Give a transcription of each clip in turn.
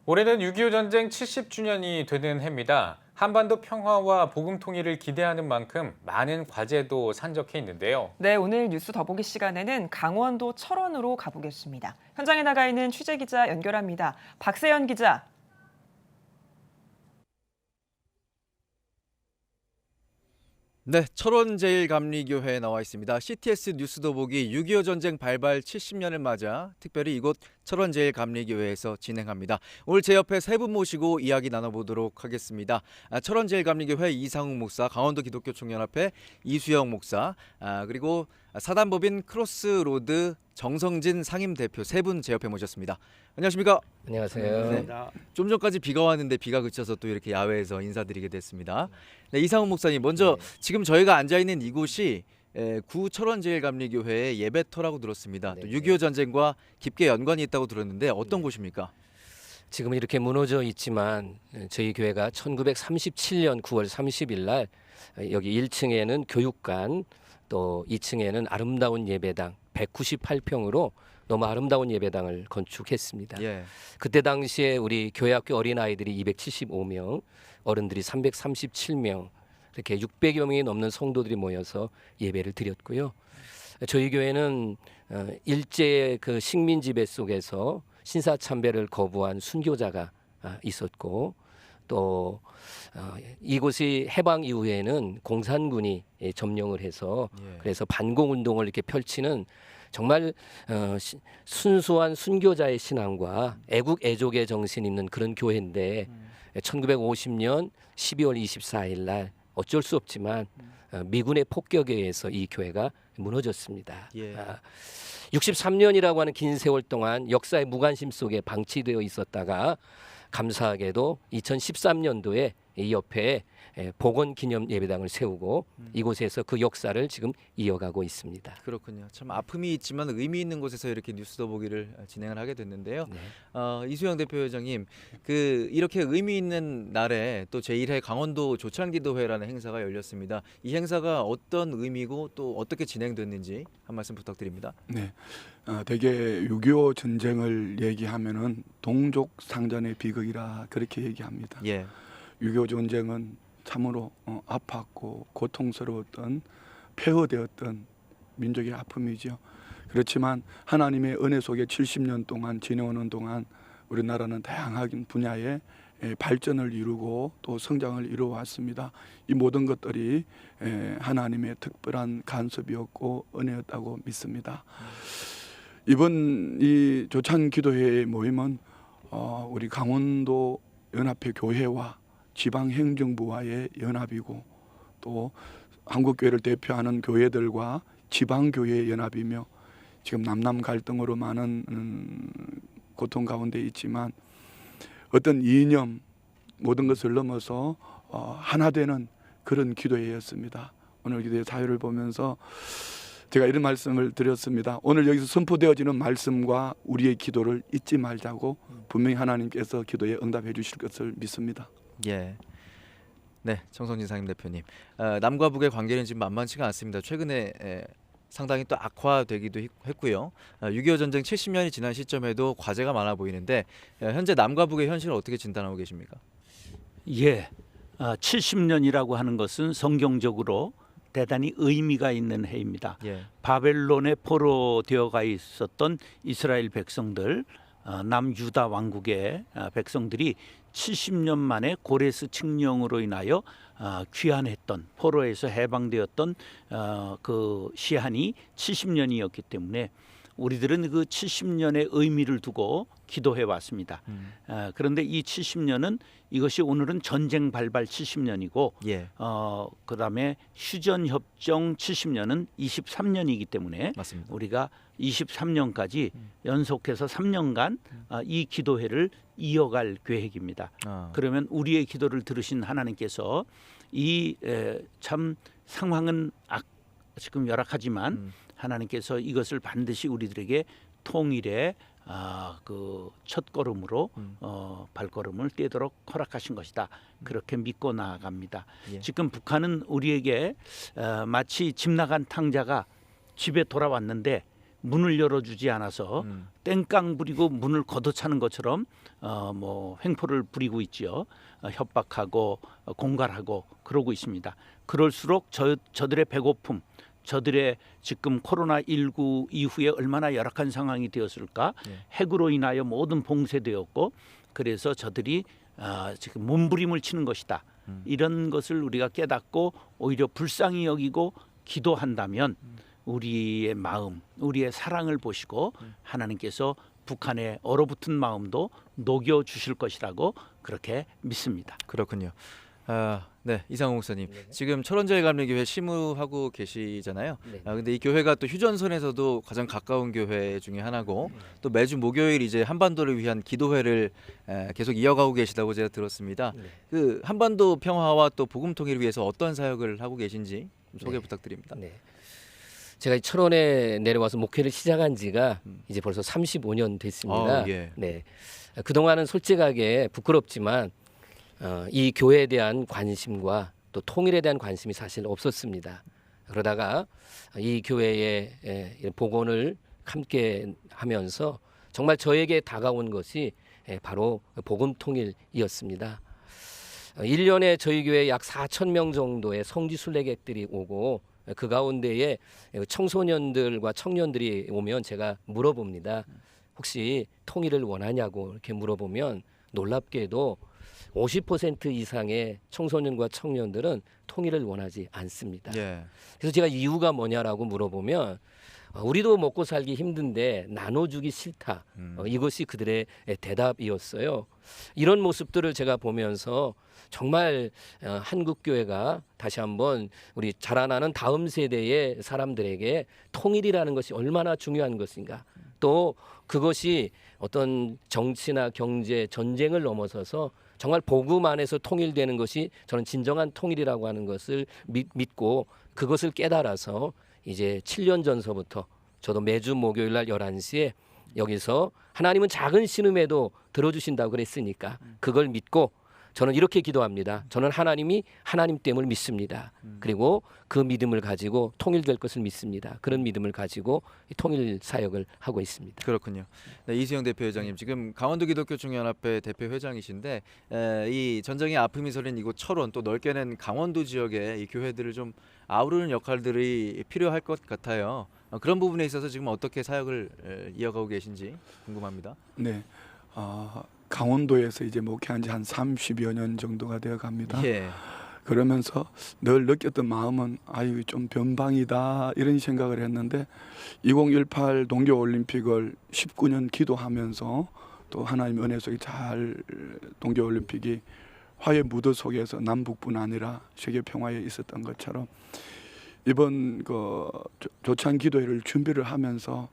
올해는 6.25 전쟁 70주년이 되는 해입니다. 한반도 평화와 복음 통일을 기대하는 만큼 많은 과제도 산적해 있는데요. 네, 오늘 뉴스 더보기 시간에는 강원도 철원으로 가보겠습니다. 현장에 나가 있는 취재기자 연결합니다. 박세연 기자. 네, 철원제일감리교회에 나와 있습니다. CTS 뉴스 더보기 6.25 전쟁 발발 70년을 맞아 특별히 이곳 철원제일감리교회에서 진행합니다. 오늘 제 옆에 세 분 모시고 이야기 나눠보도록 하겠습니다. 철원제일감리교회 이상욱 목사, 강원도 기독교총연합회 이수영 목사, 그리고 사단법인 크로스로드 정성진 상임대표 세 분 제 옆에 모셨습니다. 안녕하십니까? 안녕하세요. 네. 좀 전까지 비가 왔는데 비가 그쳐서 또 이렇게 야외에서 인사드리게 됐습니다. 네, 이상훈 목사님, 먼저 지금 저희가 앉아 있는 이곳이 구 철원제일감리교회의 예배터라고 들었습니다. 또 6.25 전쟁과 깊게 연관이 있다고 들었는데 어떤 곳입니까? 지금 이렇게 무너져 있지만 저희 교회가 1937년 9월 30일 날 여기 1층에는 교육관, 또 2층에는 아름다운 예배당 198평으로 너무 아름다운 예배당을 건축했습니다. 예. 그때 당시에 우리 교회학교 어린아이들이 275명, 어른들이 337명, 이렇게 600여 명이 넘는 성도들이 모여서 예배를 드렸고요. 저희 교회는 일제 그 식민 지배 속에서 신사참배를 거부한 순교자가 있었고, 또 이곳이 해방 이후에는 공산군이 점령을 해서 그래서 반공 운동을 이렇게 펼치는 정말 순수한 순교자의 신앙과 애국 애족의 정신 있는 그런 교회인데 1950년 12월 24일 날 어쩔 수 없지만 미군의 폭격에 의해서 이 교회가 무너졌습니다. 63년이라고 하는 긴 세월 동안 역사의 무관심 속에 방치되어 있었다가 감사하게도 2013년도에 이 옆에 복원 기념 예배당을 세우고 이곳에서 그 역사를 지금 이어가고 있습니다. 그렇군요. 참 아픔이 있지만 의미 있는 곳에서 이렇게 뉴스 더보기를 진행을 하게 됐는데요. 이수영 대표회장님, 이렇게 의미 있는 날에 또 제1회 강원도 조찬기도회라는 행사가 열렸습니다. 이 행사가 어떤 의미고 또 어떻게 진행됐는지 한 말씀 부탁드립니다. 네, 대개 6.25 전쟁을 얘기하면은 동족 상전의 비극이라 그렇게 얘기합니다. 예. 6.25 전쟁은 참으로 아팠고 고통스러웠던, 폐허되었던 민족의 아픔이죠. 그렇지만 하나님의 은혜 속에 70년 동안 지내오는 동안 우리나라는 다양한 분야에 발전을 이루고 또 성장을 이루어왔습니다. 이 모든 것들이 하나님의 특별한 간섭이었고 은혜였다고 믿습니다. 이번 이 조찬기도회의 모임은 우리 강원도 연합회 교회와 지방행정부와의 연합이고 또 한국교회를 대표하는 교회들과 지방교회의 연합이며 지금 남남 갈등으로 많은 고통 가운데 있지만 어떤 이념 모든 것을 넘어서 하나 되는 그런 기도회였습니다. 오늘 기도회 사회를 보면서 제가 이런 말씀을 드렸습니다. 오늘 여기서 선포되어지는 말씀과 우리의 기도를 잊지 말자고 분명히 하나님께서 기도에 응답해 주실 것을 믿습니다. 예. 네, 정성진 상임대표님. 남과 북의 관계는 지금 만만치가 않습니다. 최근에 상당히 또 악화되기도 했고요. 6.25 전쟁 70년이 지난 시점에도 과제가 많아 보이는데 현재 남과 북의 현실을 어떻게 진단하고 계십니까? 예, 70년이라고 하는 것은 성경적으로 대단히 의미가 있는 해입니다. 예. 바벨론에 포로되어가 있었던 이스라엘 백성들, 남유다 왕국의 백성들이 70년 만에 고레스 칙령으로 인하여 귀환했던, 포로에서 해방되었던 그 시한이 70년이었기 때문에 우리들은 그 70년의 의미를 두고 기도해 왔습니다. 그런데 이 70년은 이것이 오늘은 전쟁 발발 70년이고 예. 그다음에 휴전협정 70년은 23년이기 때문에 맞습니다. 우리가 23년까지 연속해서 3년간 이 기도회를 이어갈 계획입니다. 그러면 우리의 기도를 들으신 하나님께서 이 참 상황은 지금 열악하지만 하나님께서 이것을 반드시 우리들에게 통일의 그 첫걸음으로 발걸음을 떼도록 허락하신 것이다. 그렇게 믿고 나아갑니다. 예. 지금 북한은 우리에게 마치 집 나간 탕자가 집에 돌아왔는데 문을 열어주지 않아서 땡깡 부리고 문을 걷어차는 것처럼 뭐 횡포를 부리고 있지요. 협박하고 공갈하고 그러고 있습니다. 그럴수록 저들의 배고픔, 저들의 지금 코로나19 이후에 얼마나 열악한 상황이 되었을까. 핵으로 인하여 모든 봉쇄되었고 그래서 저들이 지금 몸부림을 치는 것이다. 이런 것을 우리가 깨닫고 오히려 불쌍히 여기고 기도한다면 우리의 마음, 우리의 사랑을 보시고 하나님께서 북한의 얼어붙은 마음도 녹여 주실 것이라고 그렇게 믿습니다. 그렇군요. 네, 이상호 목사님. 지금 철원제일감리교회 시무하고 계시잖아요. 네. 근데 이 교회가 또 휴전선에서도 가장 가까운 교회 중에 하나고 또 매주 목요일 이제 한반도를 위한 기도회를 계속 이어가고 계시다고 제가 들었습니다. 네. 그 한반도 평화와 또 복음 통일을 위해서 어떤 사역을 하고 계신지 좀 소개 부탁드립니다. 네. 제가 이 철원에 내려와서 목회를 시작한 지가 이제 벌써 35년 됐습니다. 예. 네. 그동안은 솔직하게 부끄럽지만 이 교회에 대한 관심과 또 통일에 대한 관심이 사실 없었습니다. 그러다가 이 교회의 복원을 함께 하면서 정말 저에게 다가온 것이 바로 복음 통일이었습니다. 1년에 저희 교회에 약 4천 명 정도의 성지 순례객들이 오고 그 가운데에 청소년들과 청년들이 오면 제가 물어봅니다. 혹시 통일을 원하냐고 이렇게 물어보면 놀랍게도 50% 이상의 청소년과 청년들은 통일을 원하지 않습니다. 예. 그래서 제가 이유가 뭐냐라고 물어보면 우리도 먹고 살기 힘든데 나눠주기 싫다. 이것이 그들의 대답이었어요. 이런 모습들을 제가 보면서 정말 한국 교회가 다시 한번 우리 자라나는 다음 세대의 사람들에게 통일이라는 것이 얼마나 중요한 것인가. 또 그것이 어떤 정치나 경제, 전쟁을 넘어서서 정말 복음 안에서 통일되는 것이 저는 진정한 통일이라고 하는 것을 믿고 그것을 깨달아서 이제 7년 전서부터 저도 매주 목요일 날 11시에 여기서 하나님은 작은 신음에도 들어주신다고 그랬으니까 그걸 믿고 저는 이렇게 기도합니다. 저는 하나님이 하나님됨을 믿습니다. 그리고 그 믿음을 가지고 통일될 것을 믿습니다. 그런 믿음을 가지고 통일 사역을 하고 있습니다. 그렇군요. 네, 이수영 대표회장님 지금 강원도 기독교 총연합회 대표회장이신데 이 전쟁의 아픔이 서린 이곳 철원 또 넓게는 강원도 지역의 이 교회들을 좀 아우르는 역할들이 필요할 것 같아요. 그런 부분에 있어서 지금 어떻게 사역을 이어가고 계신지 궁금합니다. 네, 강원도에서 이제 목회한 지 한 30여 년 정도가 되어 갑니다. 예. 그러면서 늘 느꼈던 마음은 아유 좀 변방이다 이런 생각을 했는데 2018 동계올림픽을 19년 기도하면서 또 하나님 은혜 속에 잘 동계올림픽이 화해 무드 속에서 남북뿐 아니라 세계 평화에 있었던 것처럼 이번 그 조찬 기도회를 준비를 하면서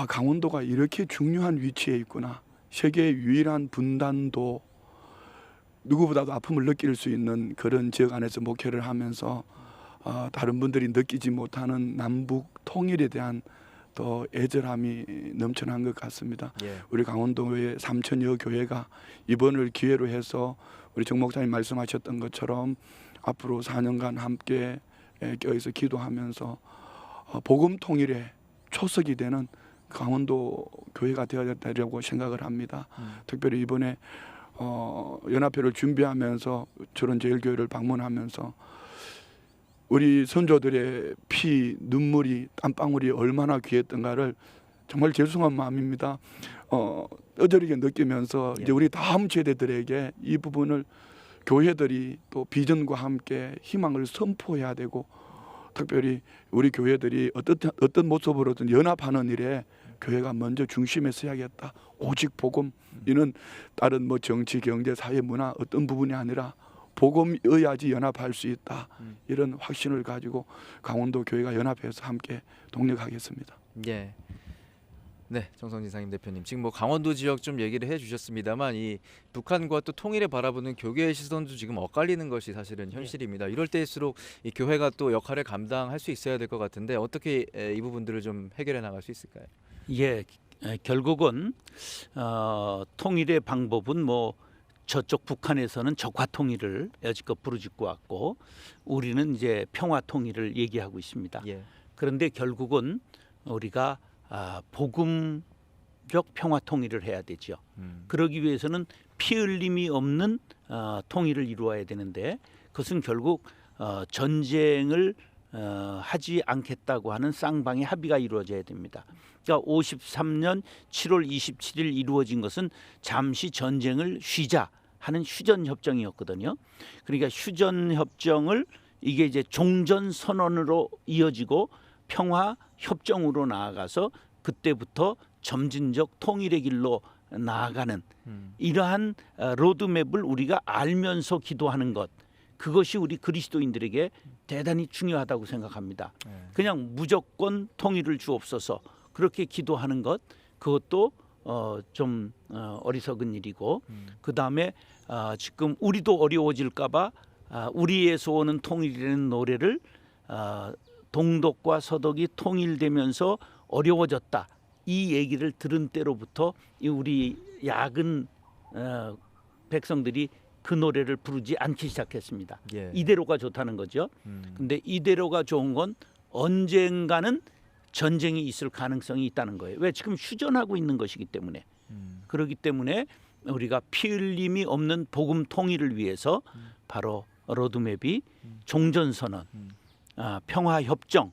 강원도가 이렇게 중요한 위치에 있구나. 세계 유일한 분단도 누구보다도 아픔을 느낄 수 있는 그런 지역 안에서 목회를 하면서 다른 분들이 느끼지 못하는 남북 통일에 대한 더 애절함이 넘쳐난 것 같습니다. 예. 우리 강원도의 3천여 교회가 이번을 기회로 해서 우리 정 목사님 말씀하셨던 것처럼 앞으로 4년간 함께 껴있어 기도하면서 복음 통일의 초석이 되는 강원도 교회가 되어야 되려고 생각을 합니다. 특별히 이번에 연합회를 준비하면서 철원제일교회를 방문하면서 우리 선조들의 피, 눈물이, 땀방울이 얼마나 귀했던가를 정말 죄송한 마음입니다. 어저리게 느끼면서 이제 우리 다음 세대들에게 이 부분을 교회들이 또 비전과 함께 희망을 선포해야 되고 특별히 우리 교회들이 어떤 모습으로든 연합하는 일에 교회가 먼저 중심에 서야겠다. 오직 복음. 이는 다른 뭐 정치, 경제, 사회, 문화 어떤 부분이 아니라 복음이어야지 연합할 수 있다. 이런 확신을 가지고 강원도 교회가 연합해서 함께 동력하겠습니다. 예. 네, 정성진 상임 대표님. 지금 뭐 강원도 지역 좀 얘기를 해주셨습니다만 이 북한과 또 통일을 바라보는 교계의 시선도 지금 엇갈리는 것이 사실은 현실입니다. 이럴 때일수록 이 교회가 또 역할을 감당할 수 있어야 될 것 같은데 어떻게 이 부분들을 좀 해결해 나갈 수 있을까요? 예, 결국은 통일의 방법은 뭐 저쪽 북한에서는 적화 통일을 여지껏 부르짖고 왔고 우리는 이제 평화 통일을 얘기하고 있습니다. 예. 그런데 결국은 우리가 복음적 평화 통일을 해야 되죠. 그러기 위해서는 피 흘림이 없는 통일을 이루어야 되는데 그것은 결국 전쟁을 하지 않겠다고 하는 쌍방의 합의가 이루어져야 됩니다. 그러니까 53년 7월 27일 이루어진 것은 잠시 전쟁을 쉬자 하는 휴전 협정이었거든요. 그러니까 휴전 협정을 이게 이제 종전 선언으로 이어지고 평화 협정으로 나아가서 그때부터 점진적 통일의 길로 나아가는 이러한 로드맵을 우리가 알면서 기도하는 것, 그것이 우리 그리스도인들에게 대단히 중요하다고 생각합니다. 그냥 무조건 통일을 주옵소서 그렇게 기도하는 것, 그것도 좀 어리석은 일이고, 그 다음에 지금 우리도 어려워질까봐 우리에서 오는 통일이라는 노래를 동독과 서독이 통일되면서 어려워졌다, 이 얘기를 들은 때로부터 우리 야근 백성들이 그 노래를 부르지 않기 시작했습니다. 예. 이대로가 좋다는 거죠. 근데 이대로가 좋은 건 언젠가는 전쟁이 있을 가능성이 있다는 거예요. 왜? 지금 휴전하고 있는 것이기 때문에. 그렇기 때문에 우리가 피 흘림이 없는 복음 통일을 위해서 바로 로드맵이 종전선언, 평화협정,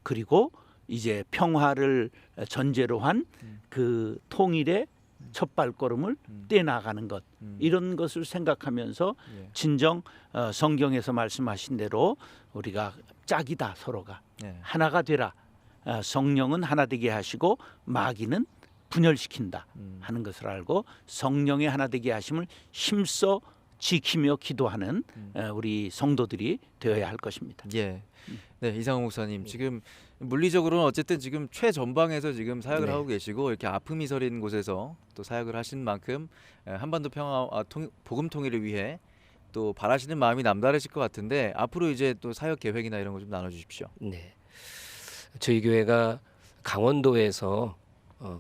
그리고 이제 평화를 전제로 한 그 통일의 첫 발걸음을 떼나가는 것, 이런 것을 생각하면서 예. 진정 성경에서 말씀하신 대로 우리가 짝이다, 서로가 예. 하나가 되라, 성령은 하나 되게 하시고 마귀는 분열시킨다 하는 것을 알고 성령의 하나 되게 하심을 힘써 지키며 기도하는 우리 성도들이 되어야 할 것입니다. 예. 네, 이상호 목사님, 지금 물리적으로는 어쨌든 지금 최전방에서 지금 사역을 네. 하고 계시고 이렇게 아픔이 서린 곳에서 또 사역을 하신 만큼 한반도 평화와 복음 통일을 위해 또 바라시는 마음이 남다르실 것 같은데, 앞으로 이제 또 사역 계획이나 이런 거 좀 나눠주십시오. 네. 저희 교회가 강원도에서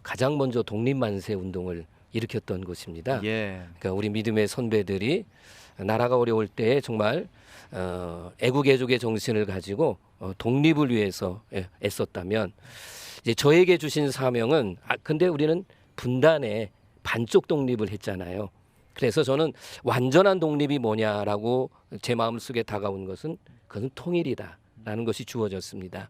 가장 먼저 독립만세 운동을 일으켰던 곳입니다. 예. 그러니까 우리 믿음의 선배들이 나라가 어려울 때 정말 애국애족의 정신을 가지고 독립을 위해서 애썼다면, 이제 저에게 주신 사명은 근데 우리는 분단의 반쪽 독립을 했잖아요. 그래서 저는 완전한 독립이 뭐냐라고 제 마음속에 다가온 것은 그것은 통일이다라는 것이 주어졌습니다.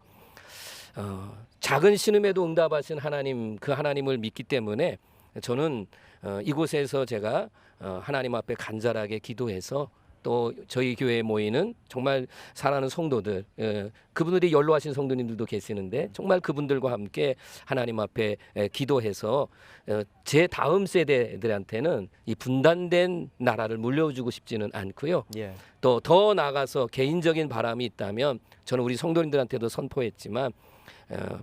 작은 신음에도 응답하신 하나님, 그 하나님을 믿기 때문에 저는 이곳에서 제가 하나님 앞에 간절하게 기도해서 또 저희 교회에 모이는 정말 사랑하는 성도들, 그분들이 연로하신 성도님들도 계시는데 정말 그분들과 함께 하나님 앞에 기도해서 제 다음 세대들한테는 이 분단된 나라를 물려주고 싶지는 않고요. 예. 또 더 나아가서 개인적인 바람이 있다면 저는 우리 성도님들한테도 선포했지만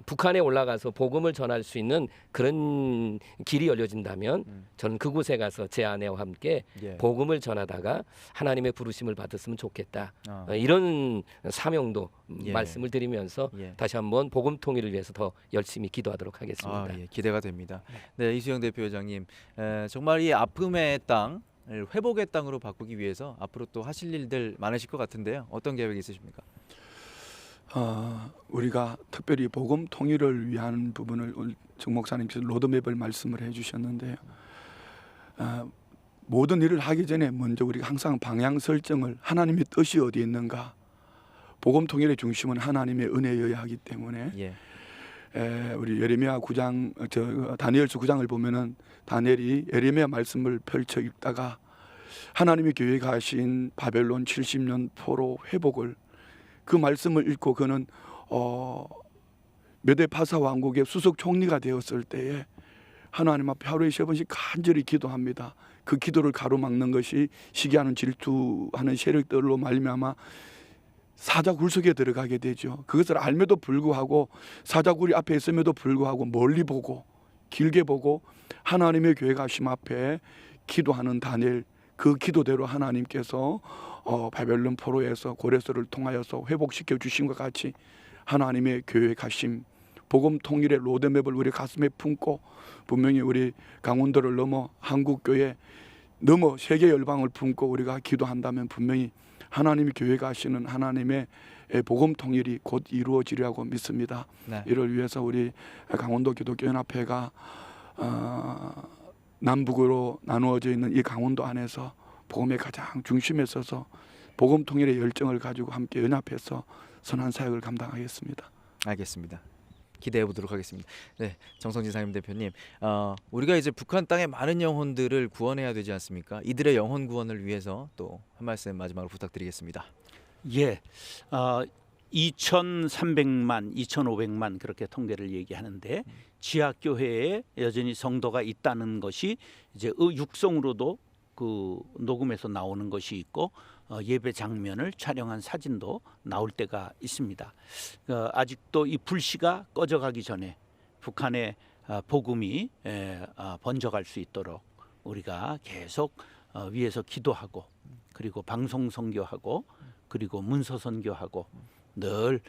북한에 올라가서 복음을 전할 수 있는 그런 길이 열려진다면 저는 그곳에 가서 제 아내와 함께 예. 복음을 전하다가 하나님의 부르심을 받았으면 좋겠다. 아. 이런 사명도 예. 말씀을 드리면서 예. 다시 한번 복음 통일을 위해서 더 열심히 기도하도록 하겠습니다. 아, 예, 기대가 됩니다. 네, 이수영 대표회장님, 정말 이 아픔의 땅을 회복의 땅으로 바꾸기 위해서 앞으로 또 하실 일들 많으실 것 같은데요. 어떤 계획이 있으십니까? 우리가 특별히 복음 통일을 위한 부분을 오늘 정 목사님께서 로드맵을 말씀을 해주셨는데요. 모든 일을 하기 전에 먼저 우리가 항상 방향 설정을, 하나님의 뜻이 어디 있는가, 복음 통일의 중심은 하나님의 은혜여야 하기 때문에 예. 우리 예레미야 9장, 다니엘서 9장을 보면은 다니엘이 예레미야 말씀을 펼쳐 읽다가 하나님의 교회에 가신 바벨론 70년 포로 회복을, 그 말씀을 읽고 그는 메데 파사 왕국의 수석 총리가 되었을 때에 하나님 앞에 하루에 3번씩 간절히 기도합니다. 그 기도를 가로막는 것이 시기하는 질투하는 세력들로 말미암아 사자굴 속에 들어가게 되죠. 그것을 알면도 불구하고, 사자굴이 앞에 있음에도 불구하고 멀리 보고 길게 보고 하나님의 교회 가심 앞에 기도하는 다니엘, 그 기도대로 하나님께서 바벨론 포로에서 고레스를 통하여서 회복시켜 주신 것 같이 하나님의 교회 가심, 복음 통일의 로드맵을 우리 가슴에 품고 분명히 우리 강원도를 넘어 한국 교회 넘어 세계 열방을 품고 우리가 기도한다면 분명히 하나님이 교회가 하시는 하나님의 복음 통일이 곧 이루어지리라고 믿습니다. 네. 이를 위해서 우리 강원도 기독교연합회가 남북으로 나누어져 있는 이 강원도 안에서 복음의 가장 중심에 서서 복음 통일의 열정을 가지고 함께 연합해서 선한 사역을 감당하겠습니다. 알겠습니다. 기대해 보도록 하겠습니다. 네, 정성진 상임대표님, 우리가 이제 북한 땅의 많은 영혼들을 구원해야 되지 않습니까? 이들의 영혼 구원을 위해서 또 한 말씀 마지막으로 부탁드리겠습니다. 예, 2,300만, 2,500만 그렇게 통계를 얘기하는데 지하교회에 여전히 성도가 있다는 것이 이제 육성으로도 그 녹음에서 나오는 것이 있고 예배 장면을 촬영한 사진도 나올 때가 있습니다. 아직도 이 불씨가 꺼져가기 전에 북한의 복음이 번져갈 수 있도록 우리가 계속 위에서 기도하고 그리고 방송 선교하고 그리고 문서 선교하고 늘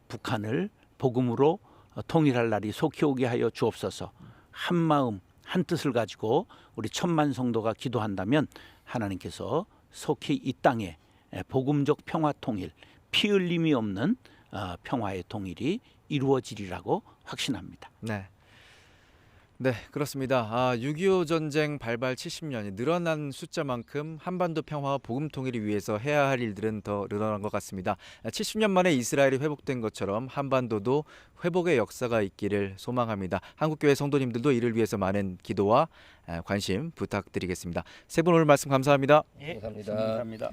북한을 복음으로 통일할 날이 속히 오게 하여 주옵소서. 한 마음 한 뜻을 가지고 우리 1,000만 성도가 기도한다면 하나님께서 속히 이 땅에 복음적 평화 통일, 피 흘림이 없는 평화의 통일이 이루어지리라고 확신합니다. 네. 네, 그렇습니다. 6.25 전쟁 발발 70년이 늘어난 숫자만큼 한반도 평화와 복음 통일을 위해서 해야 할 일들은 더 늘어난 것 같습니다. 70년 만에 이스라엘이 회복된 것처럼 한반도도 회복의 역사가 있기를 소망합니다. 한국교회 성도님들도 이를 위해서 많은 기도와 관심 부탁드리겠습니다. 세 분 오늘 말씀 감사합니다. 감사합니다. 감사합니다.